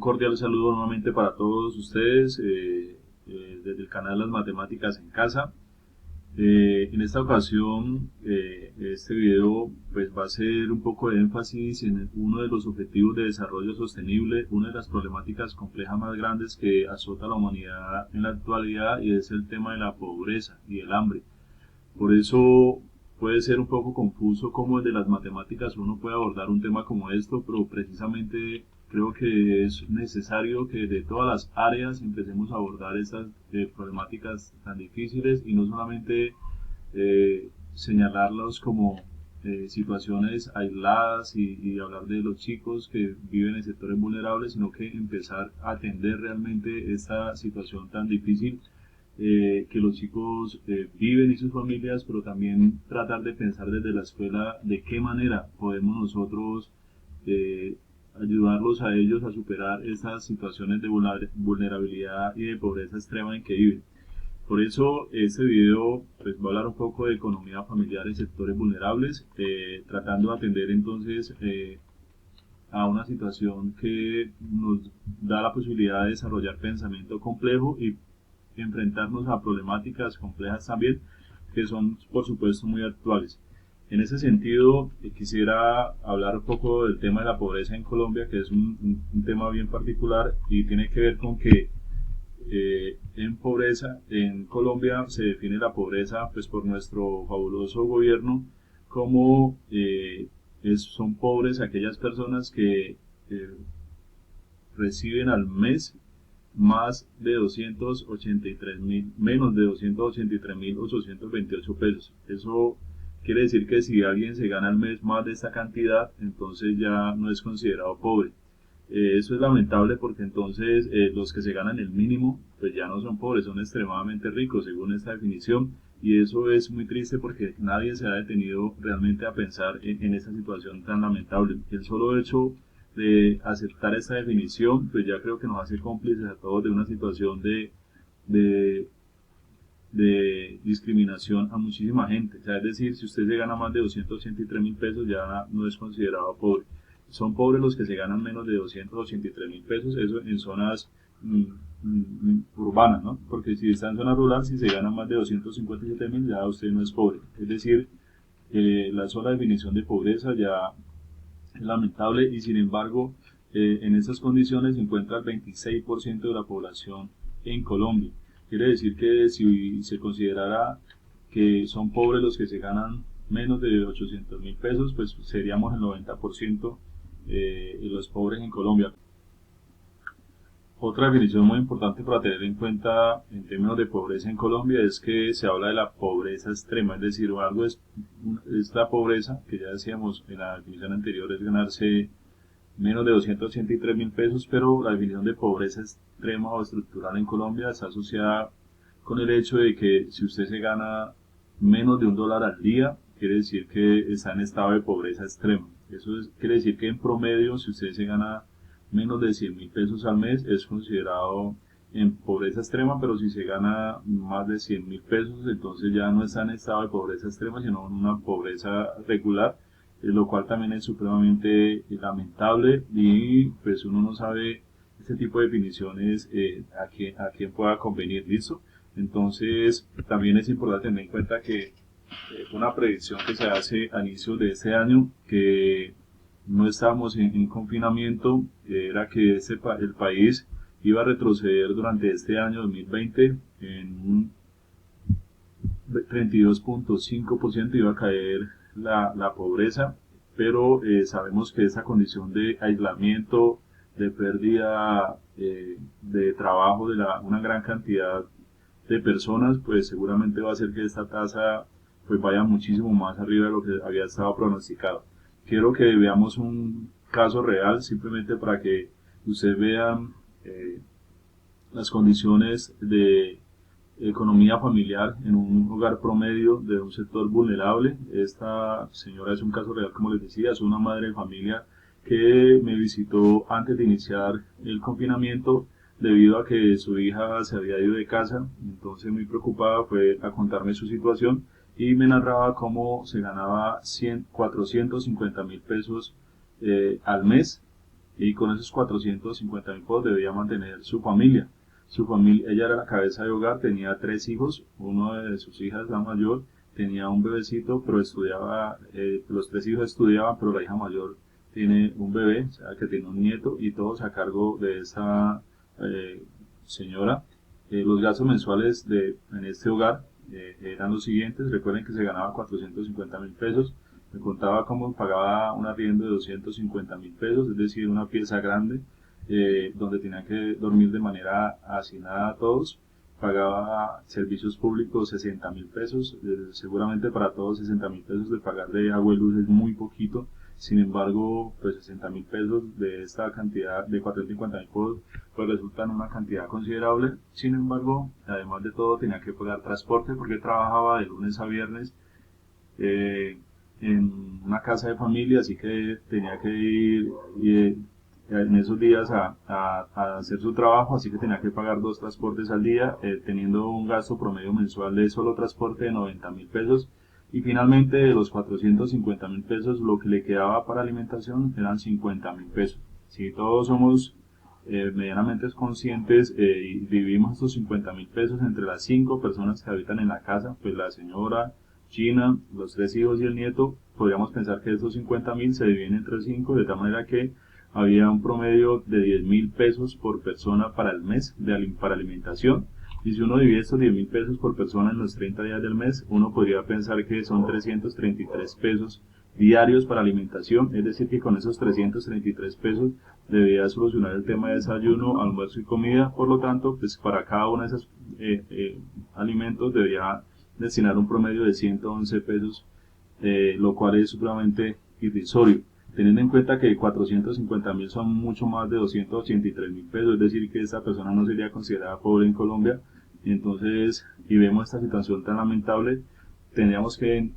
cordial saludo nuevamente para todos ustedes desde el canal Las Matemáticas en Casa. En esta ocasión, este video pues va a ser un poco de énfasis en uno de los objetivos de desarrollo sostenible, una de las problemáticas complejas más grandes que azota a la humanidad en la actualidad, y es el tema de la pobreza y el hambre. Por eso puede ser un poco confuso cómo desde las matemáticas uno puede abordar un tema como esto, pero precisamente creo que es necesario que de todas las áreas empecemos a abordar estas problemáticas tan difíciles, y no solamente señalarlos como situaciones aisladas y hablar de los chicos que viven en sectores vulnerables, sino que empezar a atender realmente esta situación tan difícil que los chicos viven y sus familias, pero también tratar de pensar desde la escuela de qué manera podemos nosotros eh, ayudarlos a ellos a superar estas situaciones de vulnerabilidad y de pobreza extrema en que viven. Por eso este video pues, va a hablar un poco de economía familiar en sectores vulnerables, tratando de atender entonces a una situación que nos da la posibilidad de desarrollar pensamiento complejo y enfrentarnos a problemáticas complejas también, que son por supuesto muy actuales. En ese sentido, quisiera hablar un poco del tema de la pobreza en Colombia, que es un tema bien particular y tiene que ver con que en pobreza, en Colombia se define la pobreza pues por nuestro fabuloso gobierno como son pobres aquellas personas que eh, reciben al mes más de 283.000, menos de 283.828 pesos. Eso quiere decir que si alguien se gana al mes más de esta cantidad, entonces ya no es considerado pobre. Eso es lamentable porque entonces los que se ganan el mínimo, pues ya no son pobres, son extremadamente ricos según esta definición, y eso es muy triste porque nadie se ha detenido realmente a pensar en esa situación tan lamentable. El solo hecho de aceptar esta definición, pues ya creo que nos hace cómplices a todos de una situación de, de discriminación a muchísima gente. O sea, es decir, si usted se gana más de 283.000 pesos, ya no es considerado pobre. Son pobres los que se ganan menos de 283.000 pesos, eso en zonas urbanas, ¿no? Porque si está en zona rural, si se gana más de 257.000, ya usted no es pobre. Es decir, la sola definición de pobreza ya es lamentable, y sin embargo, en esas condiciones se encuentra el 26% de la población en Colombia. Quiere decir que si se considerara que son pobres los que se ganan menos de 800.000 pesos, pues seríamos el 90% de los pobres en Colombia. Otra definición muy importante para tener en cuenta en términos de pobreza en Colombia es que se habla de la pobreza extrema, es decir, algo es la pobreza, que ya decíamos en la definición anterior, es ganarse menos de 283.000 pesos, pero la definición de pobreza extrema o estructural en Colombia está asociada con el hecho de que si usted se gana menos de $1 al día, quiere decir que está en estado de pobreza extrema. Quiere decir que en promedio, si usted se gana menos de 100.000 pesos al mes, es considerado en pobreza extrema, pero si se gana más de 100.000 pesos, entonces ya no está en estado de pobreza extrema, sino en una pobreza regular, lo cual también es supremamente lamentable, y pues uno no sabe este tipo de definiciones a quién pueda convenir, ¿listo? Entonces también es importante tener en cuenta que una predicción que se hace a inicios de este año, que no estábamos en confinamiento, era que el país iba a retroceder durante este año 2020 en un 32.5%, iba a caer la pobreza, pero sabemos que esa condición de aislamiento, de pérdida de trabajo de una gran cantidad de personas, pues seguramente va a hacer que esta tasa pues vaya muchísimo más arriba de lo que había estado pronosticado. Quiero que veamos un caso real, simplemente para que ustedes vean las condiciones de economía familiar en un hogar promedio de un sector vulnerable. Esta señora es un caso real, como les decía, es una madre de familia que me visitó antes de iniciar el confinamiento debido a que su hija se había ido de casa. Entonces, muy preocupada, fue a contarme su situación y me narraba cómo se ganaba 450.000 pesos al mes y con esos 450.000 pesos debía mantener su familia. Su familia, ella era la cabeza de hogar, tenía 3 hijos, uno de sus hijas, la mayor, tenía un bebecito, pero estudiaba, los 3 hijos estudiaban, pero la hija mayor tiene un bebé, o sea que tiene un nieto, y todos a cargo de esa eh, señora. Los gastos mensuales en este hogar eran los siguientes. Recuerden que se ganaba 450.000 pesos. Me contaba cómo pagaba un arriendo de 250.000 pesos, es decir, una pieza grande, donde tenían que dormir de manera asignada a todos. Pagaba servicios públicos 60.000 pesos. Seguramente para todos 60.000 pesos de pagar de agua y luz es muy poquito. Sin embargo, pues 60.000 pesos de esta cantidad de 450.000 pesos, pues resultan una cantidad considerable. Sin embargo, además de todo, tenía que pagar transporte porque trabajaba de lunes a viernes eh, en una casa de familia, así que tenía que ir en esos días a hacer su trabajo, así que tenía que pagar 2 transportes al día, teniendo un gasto promedio mensual de solo transporte de 90.000 pesos. Y finalmente de los 450.000 pesos, lo que le quedaba para alimentación eran 50.000 pesos. Si todos somos medianamente conscientes y dividimos estos 50.000 pesos entre las 5 personas que habitan en la casa, pues la señora, China, los 3 hijos y el nieto, podríamos pensar que estos 50.000 se dividen entre 5, de tal manera que había un promedio de 10.000 pesos por persona para el mes para alimentación. Y si uno divide estos 10.000 pesos por persona en los 30 días del mes, uno podría pensar que son 333 pesos diarios para alimentación, es decir que con esos 333 pesos debía solucionar el tema de desayuno, almuerzo y comida. Por lo tanto, pues para cada uno de esos alimentos debía destinar un promedio de 111 pesos, lo cual es supremamente irrisorio, teniendo en cuenta que 450.000 son mucho más de 283.000 pesos, es decir que esta persona no sería considerada pobre en Colombia. Entonces, y vemos esta situación tan lamentable, tendríamos que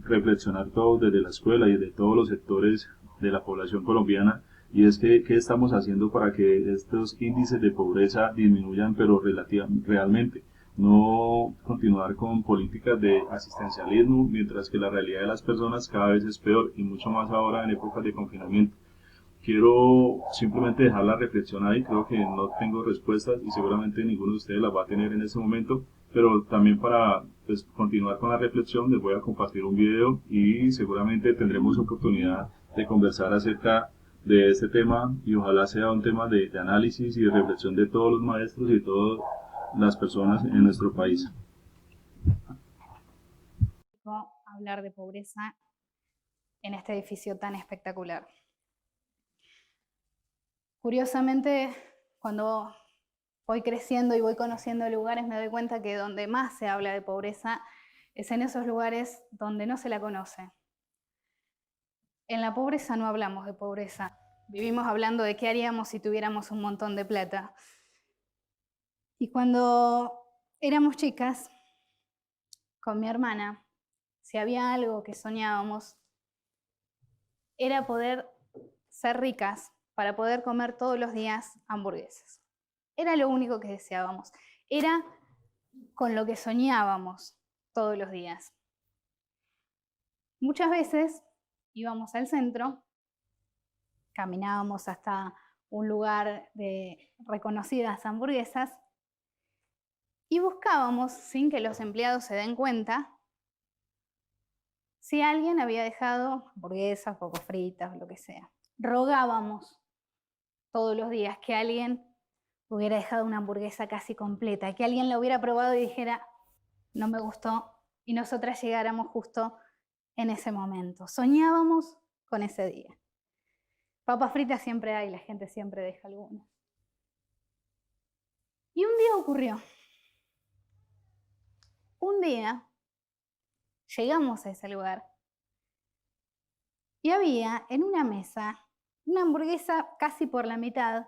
reflexionar todos desde la escuela y desde todos los sectores de la población colombiana, y es que qué estamos haciendo para que estos índices de pobreza disminuyan, pero realmente. No continuar con políticas de asistencialismo, mientras que la realidad de las personas cada vez es peor, y mucho más ahora en épocas de confinamiento. Quiero simplemente dejar la reflexión ahí, creo que no tengo respuestas y seguramente ninguno de ustedes las va a tener en este momento, pero también para pues, continuar con la reflexión les voy a compartir un video y seguramente tendremos oportunidad de conversar acerca de este tema, y ojalá sea un tema de análisis y de reflexión de todos los maestros y de todas las personas en nuestro país. Hablar de pobreza en este edificio tan espectacular. Curiosamente, cuando voy creciendo y voy conociendo lugares, me doy cuenta que donde más se habla de pobreza es en esos lugares donde no se la conoce. En la pobreza no hablamos de pobreza. Vivimos hablando de qué haríamos si tuviéramos un montón de plata. Y cuando éramos chicas, con mi hermana, si había algo que soñábamos, era poder ser ricas para poder comer todos los días hamburguesas. Era lo único que deseábamos. Era con lo que soñábamos todos los días. Muchas veces íbamos al centro, caminábamos hasta un lugar de reconocidas hamburguesas y buscábamos, sin que los empleados se den cuenta, si alguien había dejado hamburguesas, papas fritas o lo que sea. Rogábamos todos los días que alguien hubiera dejado una hamburguesa casi completa, que alguien la hubiera probado y dijera, no me gustó, y nosotras llegáramos justo en ese momento. Soñábamos con ese día. Papas fritas siempre hay, la gente siempre deja algunas. Y un día ocurrió. Un día llegamos a ese lugar y había en una mesa una hamburguesa casi por la mitad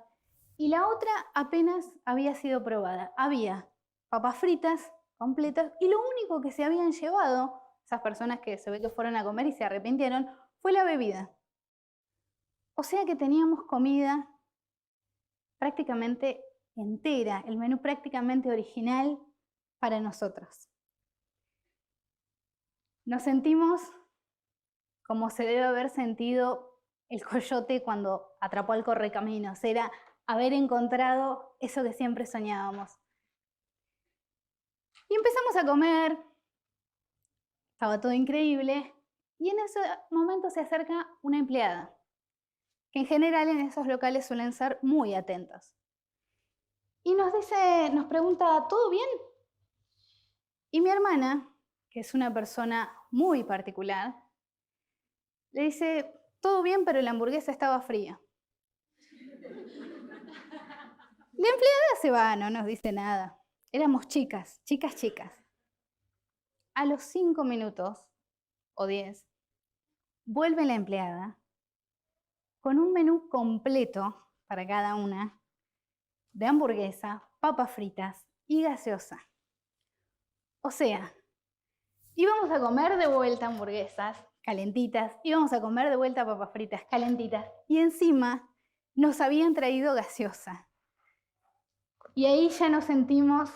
y la otra apenas había sido probada. Había papas fritas completas y lo único que se habían llevado, esas personas que se ve que fueron a comer y se arrepintieron, fue la bebida. O sea que teníamos comida prácticamente entera, el menú prácticamente original para nosotros. Nos sentimos como se debe haber sentido el coyote cuando atrapó al correcaminos, era haber encontrado eso que siempre soñábamos. Y empezamos a comer, estaba todo increíble, y en ese momento se acerca una empleada, que en general en esos locales suelen ser muy atentos. Y nos pregunta, ¿todo bien? Y mi hermana, que es una persona muy particular, le dice, todo bien, pero la hamburguesa estaba fría. La empleada se va, no nos dice nada. Éramos chicas. A los 5 minutos, o 10, vuelve la empleada con un menú completo para cada una, de hamburguesa, papas fritas y gaseosa. O sea, íbamos a comer de vuelta hamburguesas calentitas, íbamos a comer de vuelta papas fritas calentitas, y encima nos habían traído gaseosa. Y ahí ya nos sentimos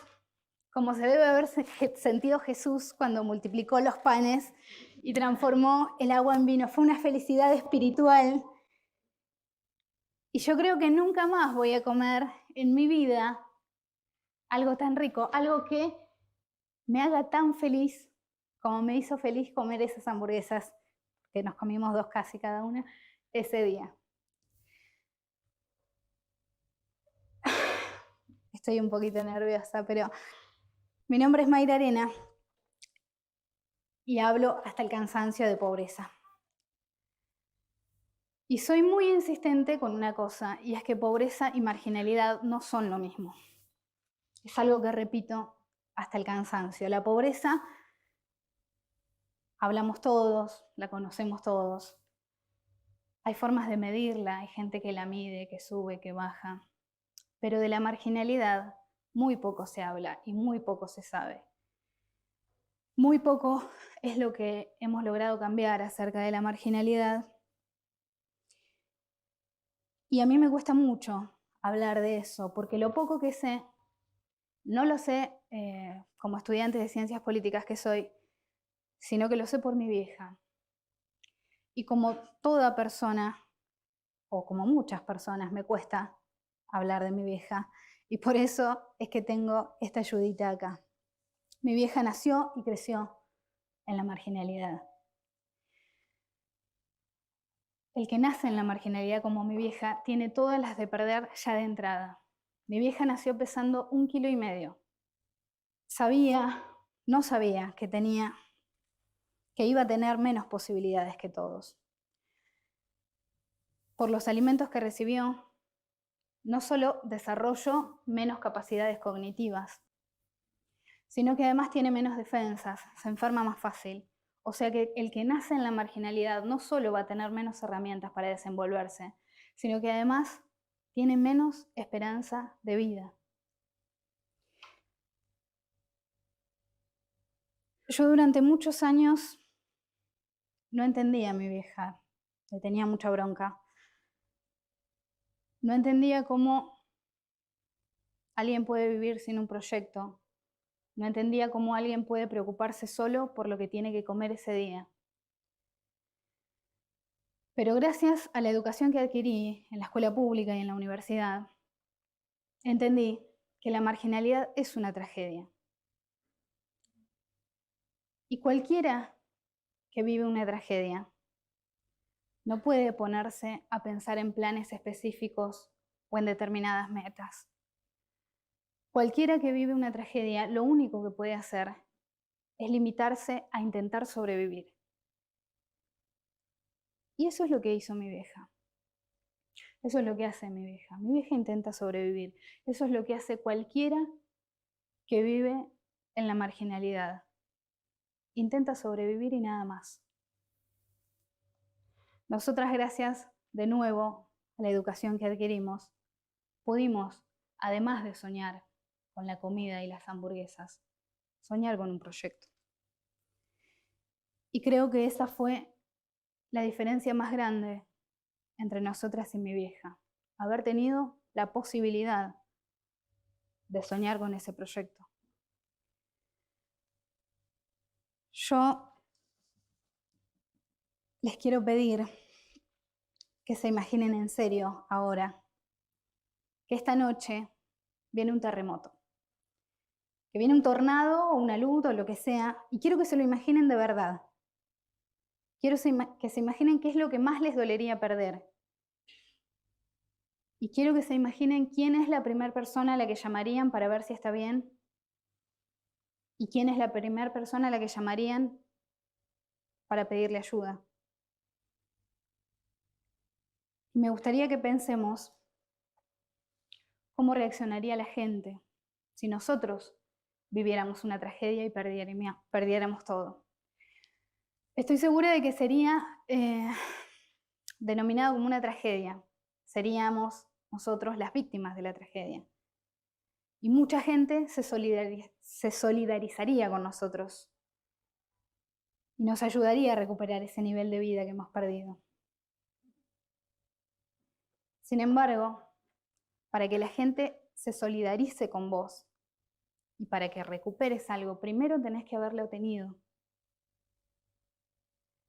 como se debe haber sentido Jesús cuando multiplicó los panes y transformó el agua en vino. Fue una felicidad espiritual. Y yo creo que nunca más voy a comer en mi vida algo tan rico, algo que me haga tan feliz como me hizo feliz comer esas hamburguesas, que nos comimos 2 casi cada una, ese día. Estoy un poquito nerviosa, pero mi nombre es Mayra Arena y hablo hasta el cansancio de pobreza. Y soy muy insistente con una cosa, y es que pobreza y marginalidad no son lo mismo. Es algo que repito hasta el cansancio. La pobreza, hablamos todos, la conocemos todos. Hay formas de medirla, hay gente que la mide, que sube, que baja. Pero de la marginalidad muy poco se habla y muy poco se sabe. Muy poco es lo que hemos logrado cambiar acerca de la marginalidad. Y a mí me cuesta mucho hablar de eso, porque lo poco que sé, no lo sé como estudiante de ciencias políticas que soy, sino que lo sé por mi vieja. Y como toda persona, o como muchas personas, me cuesta hablar de mi vieja. Y por eso es que tengo esta ayudita acá. Mi vieja nació y creció en la marginalidad. El que nace en la marginalidad como mi vieja tiene todas las de perder ya de entrada. Mi vieja nació pesando 1,5 kilos. No sabía que iba a tener menos posibilidades que todos. Por los alimentos que recibió, no solo desarrolló menos capacidades cognitivas, sino que además tiene menos defensas, se enferma más fácil. O sea que el que nace en la marginalidad no solo va a tener menos herramientas para desenvolverse, sino que además tiene menos esperanza de vida. Yo durante muchos años no entendía a mi vieja, le tenía mucha bronca. No entendía cómo alguien puede vivir sin un proyecto. No entendía cómo alguien puede preocuparse solo por lo que tiene que comer ese día. Pero gracias a la educación que adquirí en la escuela pública y en la universidad, entendí que la marginalidad es una tragedia. Y cualquiera que vive una tragedia no puede ponerse a pensar en planes específicos o en determinadas metas. Cualquiera que vive una tragedia, lo único que puede hacer es limitarse a intentar sobrevivir. Y eso es lo que hizo mi vieja. Eso es lo que hace mi vieja. Mi vieja intenta sobrevivir. Eso es lo que hace cualquiera que vive en la marginalidad. Intenta sobrevivir y nada más. Nosotras, gracias de nuevo a la educación que adquirimos, pudimos, además de soñar con la comida y las hamburguesas, soñar con un proyecto. Y creo que esa fue la diferencia más grande entre nosotras y mi vieja, haber tenido la posibilidad de soñar con ese proyecto. Yo les quiero pedir que se imaginen en serio ahora que esta noche viene un terremoto, que viene un tornado o una luz o lo que sea, y quiero que se lo imaginen de verdad. Quiero que se imaginen qué es lo que más les dolería perder. Y quiero que se imaginen quién es la primera persona a la que llamarían para ver si está bien y quién es la primera persona a la que llamarían para pedirle ayuda. Y me gustaría que pensemos cómo reaccionaría la gente si nosotros viviéramos una tragedia y perdiéramos todo. Estoy segura de que sería denominado como una tragedia. Seríamos nosotros las víctimas de la tragedia. Y mucha gente se solidarizaría con nosotros y nos ayudaría a recuperar ese nivel de vida que hemos perdido. Sin embargo, para que la gente se solidarice con vos y para que recuperes algo, primero tenés que haberlo tenido.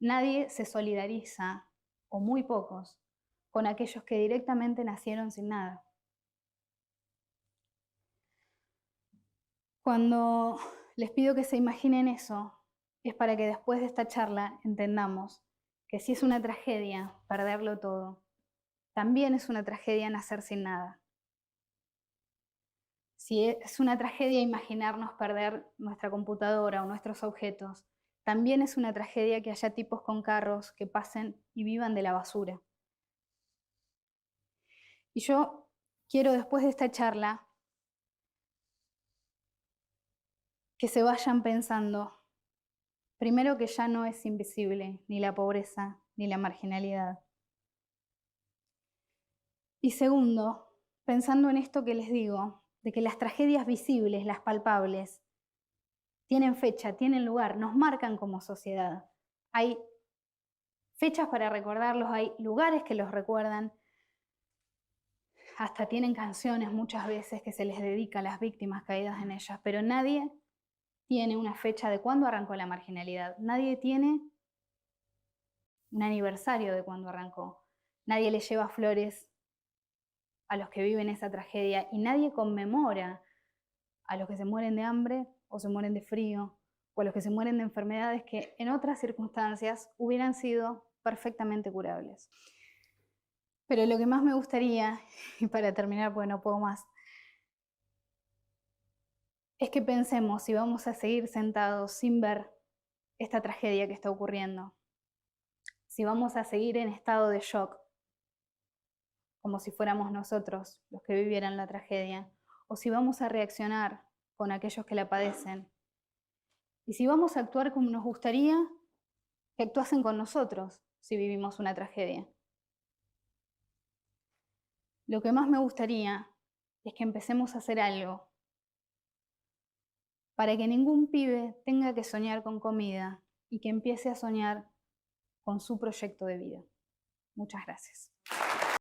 Nadie se solidariza, o muy pocos, con aquellos que directamente nacieron sin nada. Cuando les pido que se imaginen eso, es para que después de esta charla entendamos que si es una tragedia perderlo todo, también es una tragedia nacer sin nada. Si es una tragedia imaginarnos perder nuestra computadora o nuestros objetos, también es una tragedia que haya tipos con carros que pasen y vivan de la basura. Y yo quiero, después de esta charla, que se vayan pensando, primero, que ya no es invisible ni la pobreza ni la marginalidad. Y segundo, pensando en esto que les digo, de que las tragedias visibles, las palpables, tienen fecha, tienen lugar, nos marcan como sociedad. Hay fechas para recordarlos, hay lugares que los recuerdan, hasta tienen canciones muchas veces que se les dedica a las víctimas caídas en ellas, pero nadie tiene una fecha de cuándo arrancó la marginalidad, nadie tiene un aniversario de cuándo arrancó, nadie le lleva flores a los que viven esa tragedia y nadie conmemora a los que se mueren de hambre o se mueren de frío o a los que se mueren de enfermedades que en otras circunstancias hubieran sido perfectamente curables. Pero lo que más me gustaría, y para terminar porque no puedo más, es que pensemos si vamos a seguir sentados sin ver esta tragedia que está ocurriendo, si vamos a seguir en estado de shock, como si fuéramos nosotros los que vivieran la tragedia, o si vamos a reaccionar con aquellos que la padecen, y si vamos a actuar como nos gustaría que actuasen con nosotros si vivimos una tragedia. Lo que más me gustaría es que empecemos a hacer algo para que ningún pibe tenga que soñar con comida y que empiece a soñar con su proyecto de vida. Muchas gracias.